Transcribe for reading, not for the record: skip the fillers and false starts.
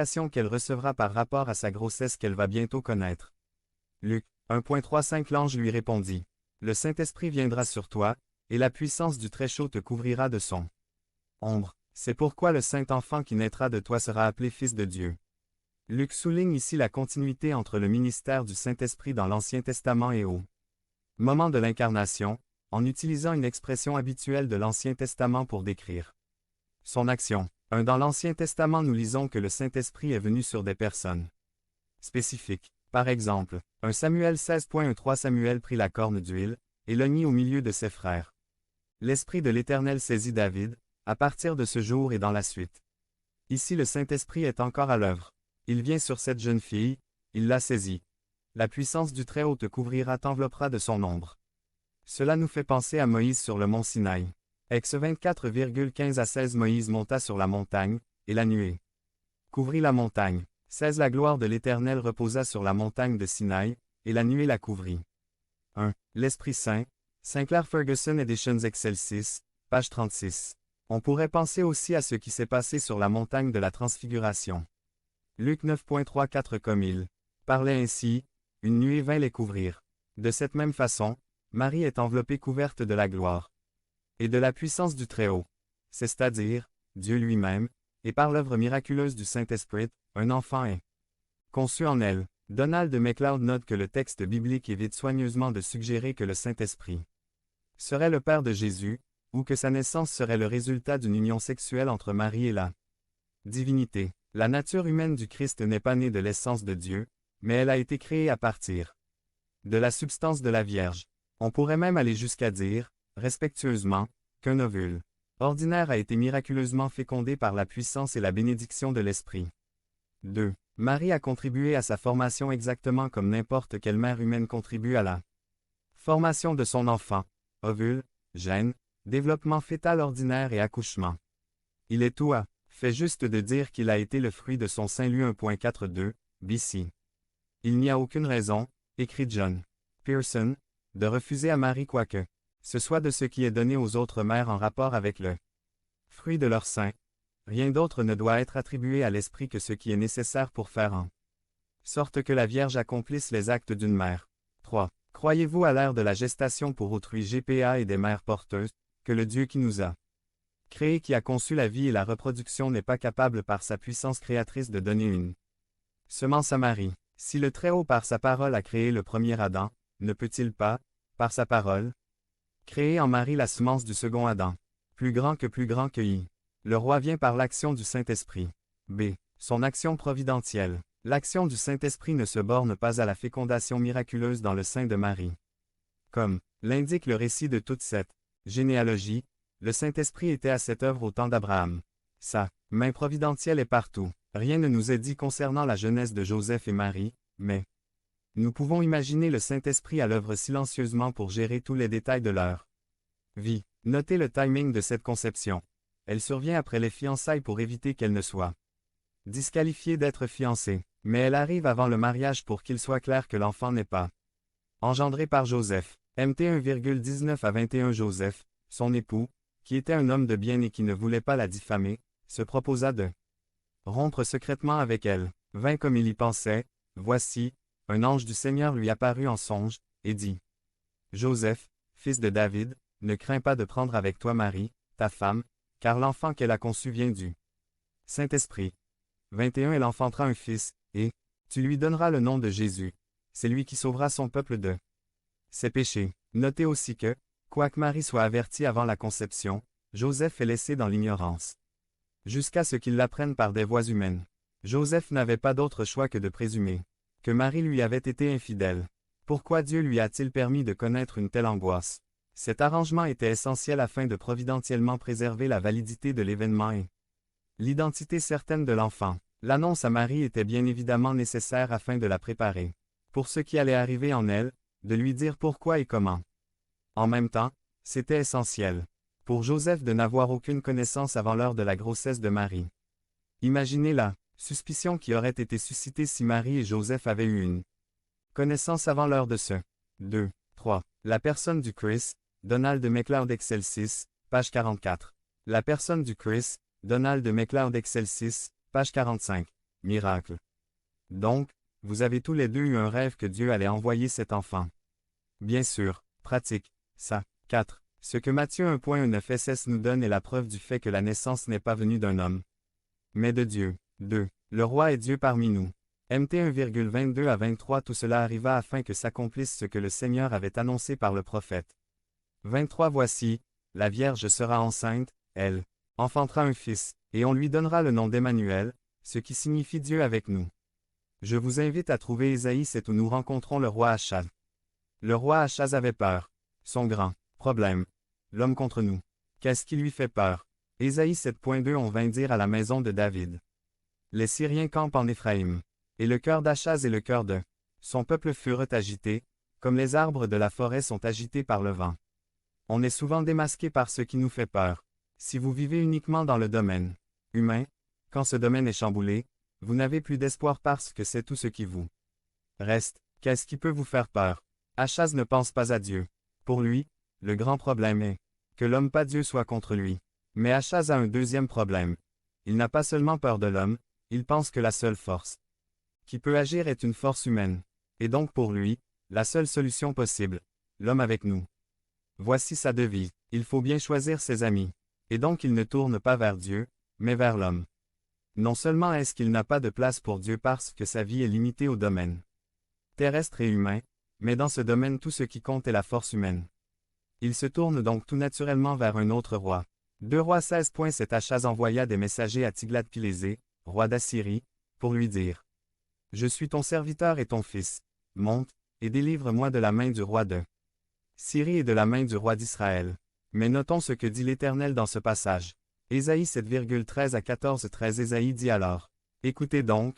qu'elle recevra par rapport à sa grossesse qu'elle va bientôt connaître. Luc 1.35 L'ange lui répondit. Le Saint-Esprit viendra sur toi, et la puissance du Très-Chaud te couvrira de son ombre. C'est pourquoi le Saint-Enfant qui naîtra de toi sera appelé Fils de Dieu. Luc souligne ici la continuité entre le ministère du Saint-Esprit dans l'Ancien Testament et au moment de l'incarnation, en utilisant une expression habituelle de l'Ancien Testament pour décrire son action. Dans l'Ancien Testament nous lisons que le Saint-Esprit est venu sur des personnes spécifiques. Par exemple, 1 Samuel 16.13 Samuel prit la corne d'huile, et l'oignit au milieu de ses frères. L'Esprit de l'Éternel saisit David, à partir de ce jour et dans la suite. Ici le Saint-Esprit est encore à l'œuvre. Il vient sur cette jeune fille, il la saisit. La puissance du Très-Haut te couvrira, t'enveloppera de son ombre. Cela nous fait penser à Moïse sur le mont Sinaï. Ex 24,15 à 16 Moïse monta sur la montagne, et la nuée couvrit la montagne. 16 La gloire de l'Éternel reposa sur la montagne de Sinaï, et la nuée la couvrit. 1. L'Esprit Saint, Sinclair Ferguson Editions Excelsis, page 36. On pourrait penser aussi à ce qui s'est passé sur la montagne de la Transfiguration. Luc 9.34 Comme il parlait ainsi, une nuée vint les couvrir. De cette même façon, Marie est enveloppée couverte de la gloire et de la puissance du Très-Haut, c'est-à-dire, Dieu lui-même, et par l'œuvre miraculeuse du Saint-Esprit, un enfant est conçu en elle. Donald MacLeod note que le texte biblique évite soigneusement de suggérer que le Saint-Esprit serait le Père de Jésus, ou que sa naissance serait le résultat d'une union sexuelle entre Marie et la divinité. La nature humaine du Christ n'est pas née de l'essence de Dieu, mais elle a été créée à partir de la substance de la Vierge. On pourrait même aller jusqu'à dire, respectueusement, qu'un ovule ordinaire a été miraculeusement fécondé par la puissance et la bénédiction de l'Esprit. 2. Marie a contribué à sa formation exactement comme n'importe quelle mère humaine contribue à la formation de son enfant. Ovule, gène, développement fœtal ordinaire et accouchement. Il est tout à fait juste de dire qu'il a été le fruit de son sein. Lu 1.42, BC. Il n'y a aucune raison, écrit John Pearson, de refuser à Marie quoi que ce soit de ce qui est donné aux autres mères en rapport avec le fruit de leur sein. Rien d'autre ne doit être attribué à l'Esprit que ce qui est nécessaire pour faire en sorte que la Vierge accomplisse les actes d'une mère. 3. Croyez-vous à l'ère de la gestation pour autrui GPA et des mères porteuses, que le Dieu qui nous a créés, qui a conçu la vie et la reproduction, n'est pas capable par sa puissance créatrice de donner une semence à Marie? Si le Très-Haut par sa parole a créé le premier Adam, ne peut-il pas, par sa parole, créer en Marie la semence du second Adam, plus grand que I? Le roi vient par l'action du Saint-Esprit. B. Son action providentielle. L'action du Saint-Esprit ne se borne pas à la fécondation miraculeuse dans le sein de Marie. Comme l'indique le récit de toute cette généalogie, le Saint-Esprit était à cette œuvre au temps d'Abraham. Sa main providentielle est partout. Rien ne nous est dit concernant la jeunesse de Joseph et Marie, mais nous pouvons imaginer le Saint-Esprit à l'œuvre silencieusement pour gérer tous les détails de leur vie. Notez le timing de cette conception. Elle survient après les fiançailles pour éviter qu'elle ne soit disqualifiée d'être fiancée, mais elle arrive avant le mariage pour qu'il soit clair que l'enfant n'est pas engendré par Joseph. MT 1,19 à 21 Joseph, son époux, qui était un homme de bien et qui ne voulait pas la diffamer, se proposa de rompre secrètement avec elle. 20 Comme il y pensait, voici, un ange du Seigneur lui apparut en songe, et dit: Joseph, fils de David, ne crains pas de prendre avec toi Marie, ta femme, car l'enfant qu'elle a conçu vient du Saint-Esprit. 21 Elle enfantera un fils, et tu lui donneras le nom de Jésus. C'est lui qui sauvera son peuple de ses péchés. Notez aussi que, quoique Marie soit avertie avant la conception, Joseph est laissé dans l'ignorance, jusqu'à ce qu'il l'apprenne par des voies humaines. Joseph n'avait pas d'autre choix que de présumer que Marie lui avait été infidèle. Pourquoi Dieu lui a-t-il permis de connaître une telle angoisse? Cet arrangement était essentiel afin de providentiellement préserver la validité de l'événement et l'identité certaine de l'enfant. L'annonce à Marie était bien évidemment nécessaire afin de la préparer pour ce qui allait arriver en elle, de lui dire pourquoi et comment. En même temps, c'était essentiel pour Joseph de n'avoir aucune connaissance avant l'heure de la grossesse de Marie. Imaginez la suspicion qui aurait été suscitée si Marie et Joseph avaient eu une connaissance avant l'heure de ce. 2. 3. La personne du Christ, Donald MacLeod Excelsis, page 44. La personne du Christ, Donald MacLeod Excelsis, page 45. miracle. Donc, vous avez tous les deux eu un rêve que Dieu allait envoyer cet enfant. Bien sûr, pratique, ça. 4. Ce que Matthieu 1.9 SS nous donne est la preuve du fait que la naissance n'est pas venue d'un homme, mais de Dieu. 2. Le roi est Dieu parmi nous. MT 1,22 à 23. Tout cela arriva afin que s'accomplisse ce que le Seigneur avait annoncé par le prophète. 23. Voici, la Vierge sera enceinte, elle enfantera un fils, et on lui donnera le nom d'Emmanuel, ce qui signifie Dieu avec nous. Je vous invite à trouver Ésaïe 7 où nous rencontrons le roi Achaz. Le roi Achaz avait peur. Son grand problème. L'homme contre nous. Qu'est-ce qui lui fait peur? Ésaïe 7.2. On vint dire à la maison de David. Les Syriens campent en Éphraïm. Et le cœur d'Achaz et le cœur de son peuple furent agités, comme les arbres de la forêt sont agités par le vent. On est souvent démasqué par ce qui nous fait peur. Si vous vivez uniquement dans le domaine humain, quand ce domaine est chamboulé, vous n'avez plus d'espoir parce que c'est tout ce qui vous reste. Qu'est-ce qui peut vous faire peur? Achaz ne pense pas à Dieu. Pour lui, le grand problème est que l'homme pas Dieu soit contre lui. Mais Achaz a un deuxième problème. Il n'a pas seulement peur de l'homme, il pense que la seule force qui peut agir est une force humaine. Et donc pour lui, la seule solution possible, l'homme avec nous. Voici sa devise. Il faut bien choisir ses amis. Et donc il ne tourne pas vers Dieu, mais vers l'homme. Non seulement est-ce qu'il n'a pas de place pour Dieu parce que sa vie est limitée au domaine terrestre et humain, mais dans ce domaine tout ce qui compte est la force humaine. Il se tourne donc tout naturellement vers un autre roi. 2 Rois 16. Cet Achaz envoya des messagers à Tiglath-Pilésé, roi d'Assyrie, pour lui dire: Je suis ton serviteur et ton fils. Monte, et délivre-moi de la main du roi de Syrie et de la main du roi d'Israël. Mais notons ce que dit l'Éternel dans ce passage. Ésaïe 7,13 à 14. 13. Ésaïe dit alors: Écoutez donc,